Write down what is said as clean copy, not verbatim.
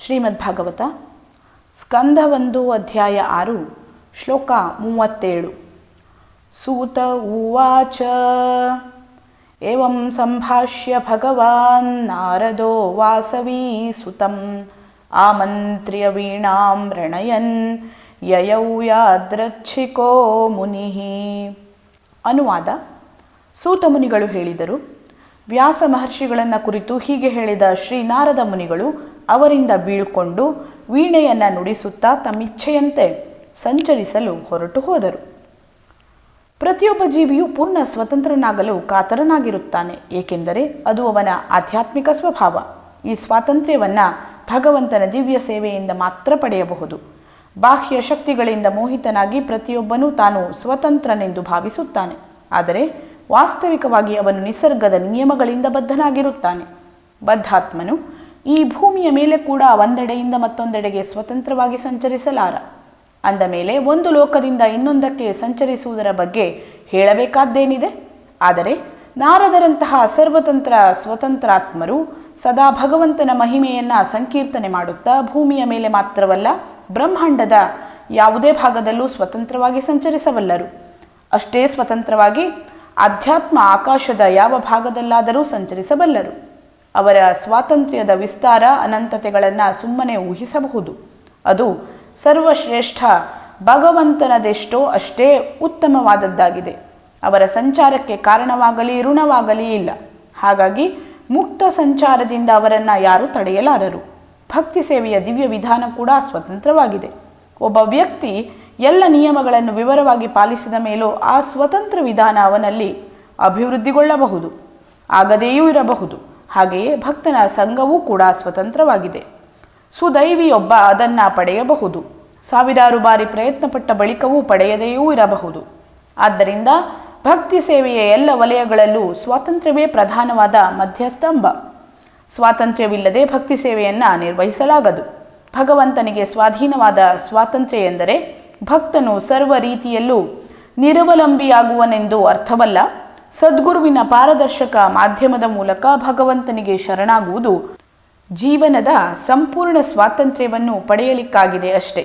ಶ್ರೀಮದ್ಭಾಗವತ ಸ್ಕಂಧ 1 ಅಧ್ಯಾಯ 6 ಶ್ಲೋಕ 37. ಸೂತ ಉವಾಚ ಏವಂ ಸಂಭಾಷ್ಯ ಭಗವಾನ್ ನಾರದೋ ವಾಸವೀ ಸುತಂ ಆಮಂತ್ರ್ಯ ವೀಣಾಂ ರಣಯನ್ ಯಯೌ ಯಾದೃಚ್ಛಿಕೋ ಮುನಿಃ. ಅನುವಾದ: ಸೂತ ಮುನಿಗಳು ಹೇಳಿದರು. ವ್ಯಾಸ ಮಹರ್ಷಿಗಳನ್ನು ಕುರಿತು ಹೀಗೆ ಹೇಳಿದ ಶ್ರೀ ನಾರದ ಮುನಿಗಳು ಅವರಿಂದ ಬೀಳ್ಕೊಂಡು ವೀಣೆಯನ್ನು ನುಡಿಸುತ್ತಾ ತಮ್ಮಿಚ್ಛೆಯಂತೆ ಸಂಚರಿಸಲು ಹೊರಟು ಹೋದರು. ಪ್ರತಿಯೊಬ್ಬ ಜೀವಿಯು ಪೂರ್ಣ ಸ್ವತಂತ್ರನಾಗಲು ಕಾತರನಾಗಿರುತ್ತಾನೆ, ಏಕೆಂದರೆ ಅದು ಅವನ ಆಧ್ಯಾತ್ಮಿಕ ಸ್ವಭಾವ. ಈ ಸ್ವಾತಂತ್ರ್ಯವನ್ನು ಭಗವಂತನ ದಿವ್ಯ ಸೇವೆಯಿಂದ ಮಾತ್ರ ಪಡೆಯಬಹುದು. ಬಾಹ್ಯ ಶಕ್ತಿಗಳಿಂದ ಮೋಹಿತನಾಗಿ ಪ್ರತಿಯೊಬ್ಬನೂ ತಾನು ಸ್ವತಂತ್ರನೆಂದು ಭಾವಿಸುತ್ತಾನೆ. ಆದರೆ ವಾಸ್ತವಿಕವಾಗಿ ಅವನು ನಿಸರ್ಗದ ನಿಯಮಗಳಿಂದ ಬದ್ಧನಾಗಿರುತ್ತಾನೆ. ಬದ್ಧಾತ್ಮನು ಈ ಭೂಮಿಯ ಮೇಲೆ ಕೂಡ ಒಂದೆಡೆಯಿಂದ ಮತ್ತೊಂದೆಡೆಗೆ ಸ್ವತಂತ್ರವಾಗಿ ಸಂಚರಿಸಲಾರ. ಅಂದ ಮೇಲೆ ಒಂದು ಲೋಕದಿಂದ ಇನ್ನೊಂದಕ್ಕೆ ಸಂಚರಿಸುವುದರ ಬಗ್ಗೆ ಹೇಳಬೇಕಾದ್ದೇನಿದೆ? ಆದರೆ ನಾರದರಂತಹ ಸರ್ವತಂತ್ರ ಸ್ವತಂತ್ರಾತ್ಮರು ಸದಾ ಭಗವಂತನ ಮಹಿಮೆಯನ್ನು ಸಂಕೀರ್ತನೆ ಮಾಡುತ್ತಾ ಭೂಮಿಯ ಮೇಲೆ ಮಾತ್ರವಲ್ಲ, ಬ್ರಹ್ಮಾಂಡದ ಯಾವುದೇ ಭಾಗದಲ್ಲೂ ಸ್ವತಂತ್ರವಾಗಿ ಸಂಚರಿಸಬಲ್ಲರು. ಅಷ್ಟೇ ಸ್ವತಂತ್ರವಾಗಿ ಅಧ್ಯಾತ್ಮ ಆಕಾಶದ ಯಾವ ಭಾಗದಲ್ಲಾದರೂ ಸಂಚರಿಸಬಲ್ಲರು. ಅವರ ಸ್ವಾತಂತ್ರ್ಯದ ವಿಸ್ತಾರ ಅನಂತತೆಗಳನ್ನು ಸುಮ್ಮನೆ ಊಹಿಸಬಹುದು. ಅದು ಸರ್ವಶ್ರೇಷ್ಠ ಭಗವಂತನದೆಷ್ಟೋ ಅಷ್ಟೇ ಉತ್ತಮವಾದದ್ದಾಗಿದೆ. ಅವರ ಸಂಚಾರಕ್ಕೆ ಕಾರಣವಾಗಲಿ ಋಣವಾಗಲಿ ಇಲ್ಲ. ಹಾಗಾಗಿ ಮುಕ್ತ ಸಂಚಾರದಿಂದ ಅವರನ್ನು ಯಾರೂ ತಡೆಯಲಾರರು. ಭಕ್ತಿ ಸೇವೆಯ ದಿವ್ಯ ವಿಧಾನ ಕೂಡ ಸ್ವತಂತ್ರವಾಗಿದೆ. ಒಬ್ಬ ವ್ಯಕ್ತಿ ಎಲ್ಲ ನಿಯಮಗಳನ್ನು ವಿವರವಾಗಿ ಪಾಲಿಸಿದ ಮೇಲೂ ಆ ಸ್ವತಂತ್ರ ವಿಧಾನ ಅವನಲ್ಲಿ ಅಭಿವೃದ್ಧಿಗೊಳ್ಳಬಹುದು, ಆಗದೆಯೂ ಇರಬಹುದು. ಹಾಗೆಯೇ ಭಕ್ತನ ಸಂಘವೂ ಕೂಡ ಸ್ವತಂತ್ರವಾಗಿದೆ. ಸುದೈವಿಯೊಬ್ಬ ಅದನ್ನು ಪಡೆಯಬಹುದು, ಸಾವಿರಾರು ಬಾರಿ ಪ್ರಯತ್ನಪಟ್ಟ ಬಳಿಕವೂ ಪಡೆಯದೆಯೂ ಇರಬಹುದು. ಆದ್ದರಿಂದ ಭಕ್ತಿ ಸೇವೆಯ ಎಲ್ಲ ವಲಯಗಳಲ್ಲೂ ಸ್ವಾತಂತ್ರ್ಯವೇ ಪ್ರಧಾನವಾದ ಮಧ್ಯಸ್ತಂಭ. ಸ್ವಾತಂತ್ರ್ಯವಿಲ್ಲದೆ ಭಕ್ತಿ ಸೇವೆಯನ್ನು ನಿರ್ವಹಿಸಲಾಗದು. ಭಗವಂತನಿಗೆ ಸ್ವಾಧೀನವಾದ ಸ್ವಾತಂತ್ರ್ಯ ಎಂದರೆ ಭಕ್ತನು ಸರ್ವ ರೀತಿಯಲ್ಲೂ ನಿರವಲಂಬಿಯಾಗುವನೆಂದು ಅರ್ಥವಲ್ಲ. ಸದ್ಗುರುವಿನ ಪಾರದರ್ಶಕ ಮಾಧ್ಯಮದ ಮೂಲಕ ಭಗವಂತನಿಗೆ ಶರಣಾಗುವುದು ಜೀವನದ ಸಂಪೂರ್ಣ ಸ್ವಾತಂತ್ರ್ಯವನ್ನು ಪಡೆಯಲಿಕ್ಕಾಗಿದೆ ಅಷ್ಟೇ.